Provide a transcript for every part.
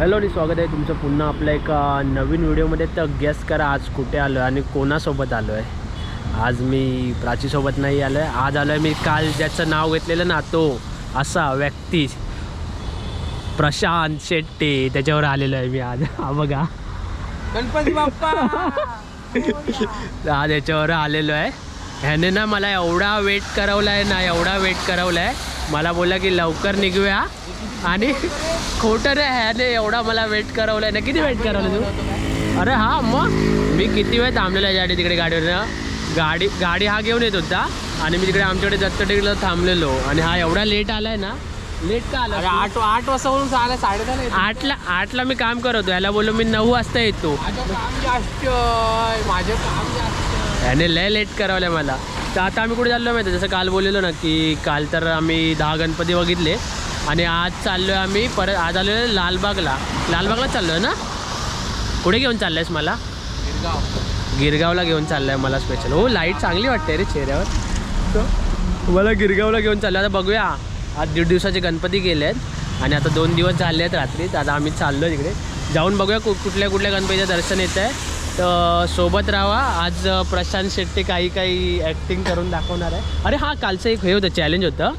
Hello आणि स्वागत आहे तुमचं पुन्हा आपल्या एका नवीन व्हिडिओमध्ये. तर गेस करा आज कुठे आलो आहे आणि कोणासोबत आलो आहे. आज मी प्राचीसोबत नाही आलो आहे. आज आलो आहे मी काल ज्याचं नाव घेतलेलं ना, तो असा व्यक्ती प्रशांत शेट्टी, त्याच्यावर आलेलो आहे मी आज. हा बघा, गणपती बाप्पा. आज याच्यावर आलेलो आहे. ह्याने ना मला एवढा वेट करवला आहे ना, एवढा वेट करवला आहे. मला बोला की लवकर निघूया, आणि खोटं नाही, ह्याने एवढा मला वेट करवलं आहे ना. किती वेट करवलं तू? अरे हां, मग मी किती वेळ थांबलेला आहे यासाठी तिकडे गाडीवर. गाडी हा घेऊन येत होता आणि मी तिकडे आमच्याकडे दत्तटेकला थांबलेलो, आणि हा एवढा लेट आला आहे ना. लेट का आला? 8 वाजता बोलून आला, 10:30. आठला मी काम करत होतो. याला बोललो मी 9 वाजता येतो. माझं काम जास्त. याने लय लेट करवलं आहे मला. तर आता आम्ही कुठे चाललो माहिती, जसं काल बोललेलो ना की काल तर आम्ही 10 गणपती बघितले, आणि आज चाललो आहे आम्ही परत. आज आलो आहे लालबागला चाललो आहे ना. कुठे घेऊन चाललं आहेस मला? गिरगावला घेऊन चाललं आहे मला स्पेशल. हो, लाईट चांगली वाटते रे चेहऱ्यावर. तर मला गिरगावला घेऊन चाललो. आता बघूया, आज 1.5 दिवसाचे गणपती गेले आहेत आणि आता 2 दिवस झाले आहेत रात्री. तर आता आम्ही चाललो आहे तिकडे. जाऊन बघूया कुठल्या गणपतीचं दर्शन येतं आहे. तर सोबत राहा. आज प्रशांत शेट्टी काही ॲक्टिंग करून दाखवणार आहे. अरे हां, कालचं एक हे होतं, चॅलेंज होतं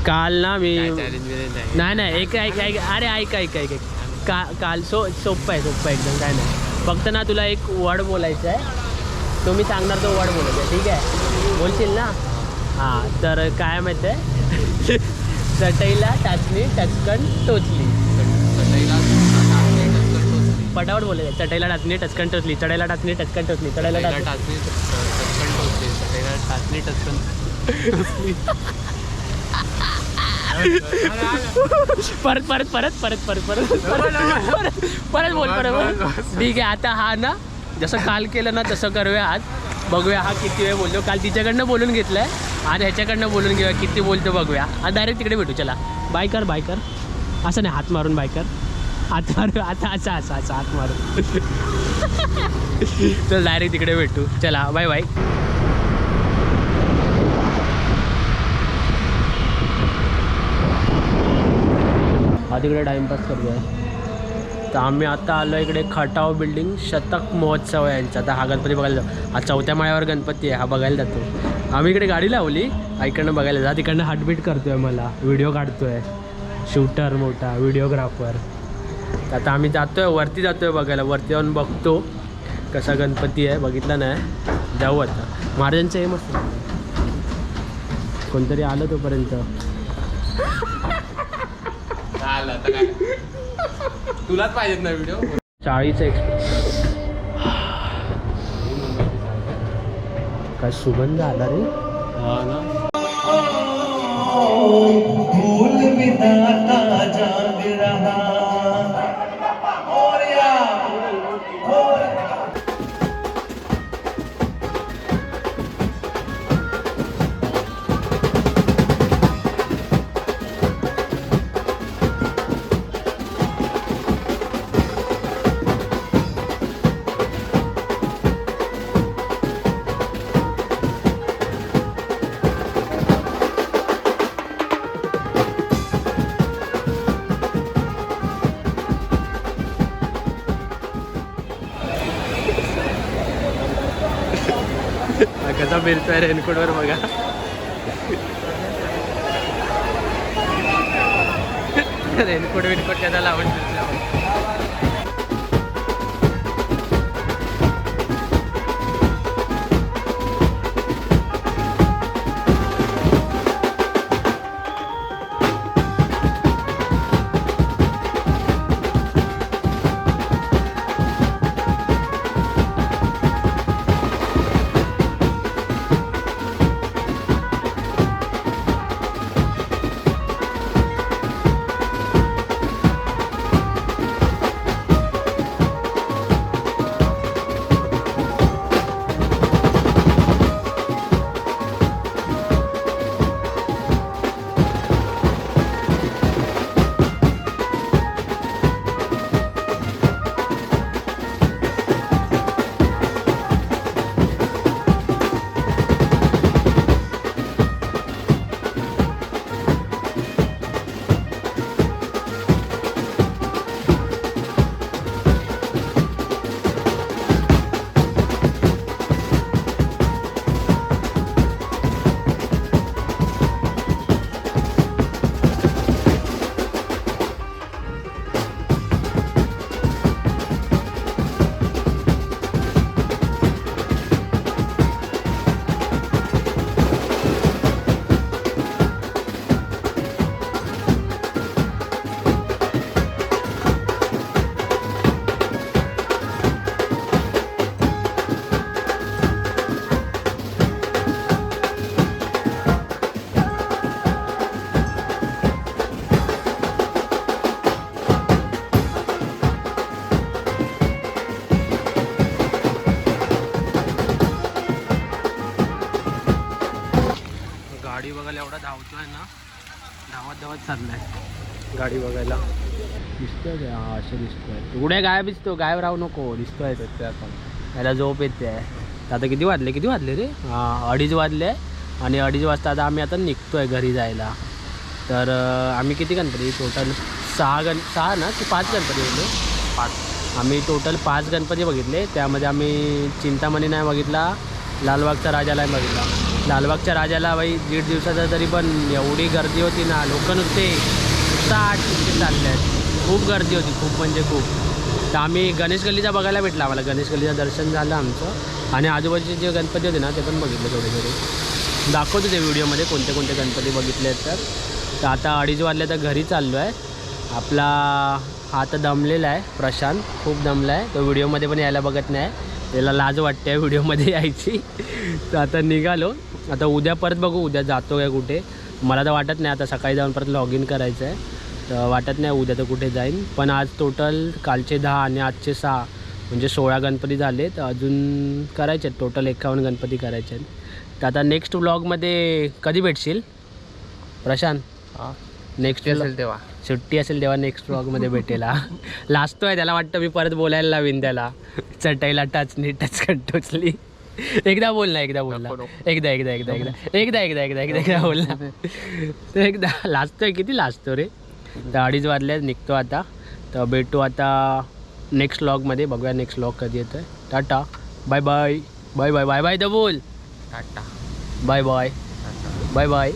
काल ना. मी नाही एक अरे ऐक काल सोप्पं आहे एकदम, काय नाही. फक्त ना तुला एक वर्ड बोलायचं आहे, तो मी सांगणार, तो वर्ड बोलायचा आहे. ठीक आहे, बोलशील ना? हां, तर काय माहिती आहे? चटईला टाचणी टचकन टोचली. पटावट बोलायचं. चटईला टाचणी टचकन टोचली, चढायला टाचणी टचकन टोचली, चढायला टाचणी टचकन टोचली. परत बोल. ठीक आहे, आता हा ना जसं काल केलं ना तसं करूया आज. बघूया हा किती वेळ बोलतो. काल तिच्याकडनं बोलून घेतलं आहे, आज ह्याच्याकडनं बोलून घेऊया किती बोलतो बघूया. आज डायरेक्ट तिकडे भेटू. चला, बाय कर. असं नाही, हात मारून बाय कर. हात मारू आता, असं हात मारून. चल डायरेक्ट तिकडे भेटू. चला, बाय बाय. हा तिकडे टाईमपास करूया. तर आम्ही आता आलो इकडे खटाव बिल्डिंग. शतक महोत्सव आहे यांचा. आता हा गणपती बघायला जाऊ. हा 4थ्या माळ्यावर गणपती आहे, हा बघायला जातो. आम्ही इकडे गाडी लावली, इकडनं बघायला जा. तिकडनं हार्टबीट करतो आहे, मला व्हिडिओ काढतो आहे. शूटर मोठा, व्हिडिओग्राफर. आता आम्ही जातो आहे, वरती जातो आहे बघायला. वरती जाऊन बघतो कसा गणपती आहे, बघितला नाही. जाऊ आता. महाराजांचं हे मस्त. कोणतरी आलं तोपर्यंत. तुलाच पाहिजेत ना व्हिडिओ. 40 एक्सप्रेस. काय सुगंध आला रे. हा ना. कसा फिरतोय रेनकोटवर बघा. रेनकोट त्याचा लावून फिरतोय. एवढा धावतोय ना, धावत चाललाय गाडी बघायला. दिसतोय का? हा असं दिसतोय. तू कुठे गायब दिसतो? गायब राहू नको, दिसतोय त्याला झोप येते आहे. आता किती वाजले रे? हां 2:30 वाजले. आणि 2:30 वाजता आता आम्ही आता निघतोय घरी जायला. तर आम्ही किती गणपती टोटल 6 ना की 5 गणपती होते? 5. आम्ही टोटल 5 गणपती बघितले. त्यामध्ये आम्ही चिंतामणी नाही बघितला, लालबागचा राजाला बघितला. लालबागच्या राजाला बाई 1.5 दिवसाचा तरी पण एवढी गर्दी होती ना, लोक नुसते 8 चालले आहेत. खूप गर्दी होती, खूप म्हणजे खूप. तर आम्ही गणेश गल्लीचा बघायला भेटला आम्हाला. गणेश गल्लीचं दर्शन झालं आमचं. आणि आजूबाजूचे जे गणपती होते ना ते पण बघितले थोडे. दाखवतो ते व्हिडिओमध्ये कोणते कोणते गणपती बघितले आहेत. तर आता 2:30 वाजले तर घरी चाललो आहे. आपला हा आता दमलेला आहे प्रशांत, खूप दमला आहे. तो व्हिडिओमध्ये पण यायला बघत नाही, त्याला लाज वाटते आहे व्हिडिओमध्ये यायची. तर आता निघालो. आता उद्या परत बघू उद्या जातो काय कुठे. मला तर वाटत नाही, आता सकाळी जाऊन परत लॉग इन करायचं आहे. तर वाटत नाही उद्या तर कुठे जाईन. पण आज टोटल कालचे 10 आणि आजचे 6 म्हणजे 16 गणपती झाले. तर अजून करायचे आहेत, टोटल 51 गणपती करायचे आहेत. तर आता नेक्स्ट व्लॉगमध्ये कधी भेटशील प्रशांत? हां नेक्स्ट असेल तेव्हा सुट्टी असेल तेव्हा नेक्स्ट व्लॉगमध्ये भेटेला. लाजतो आहे, त्याला वाटतं मी परत बोलायला लावीन त्याला. चटईला टचनी टचली. एकदा बोल ना, एकदा बोल ना, एकदा बोल ना. तर एकदा लाजतोय, किती लाजतो रे. तर 2:30 वाजले, निघतो आता. तर भेटू आता नेक्स्ट व्लॉगमध्ये. बघूया नेक्स्ट व्लॉग कधी येतो आहे. Ta ta bye bye. Bye bye bye bye तर बोल. Ta ta bye bye bye bye.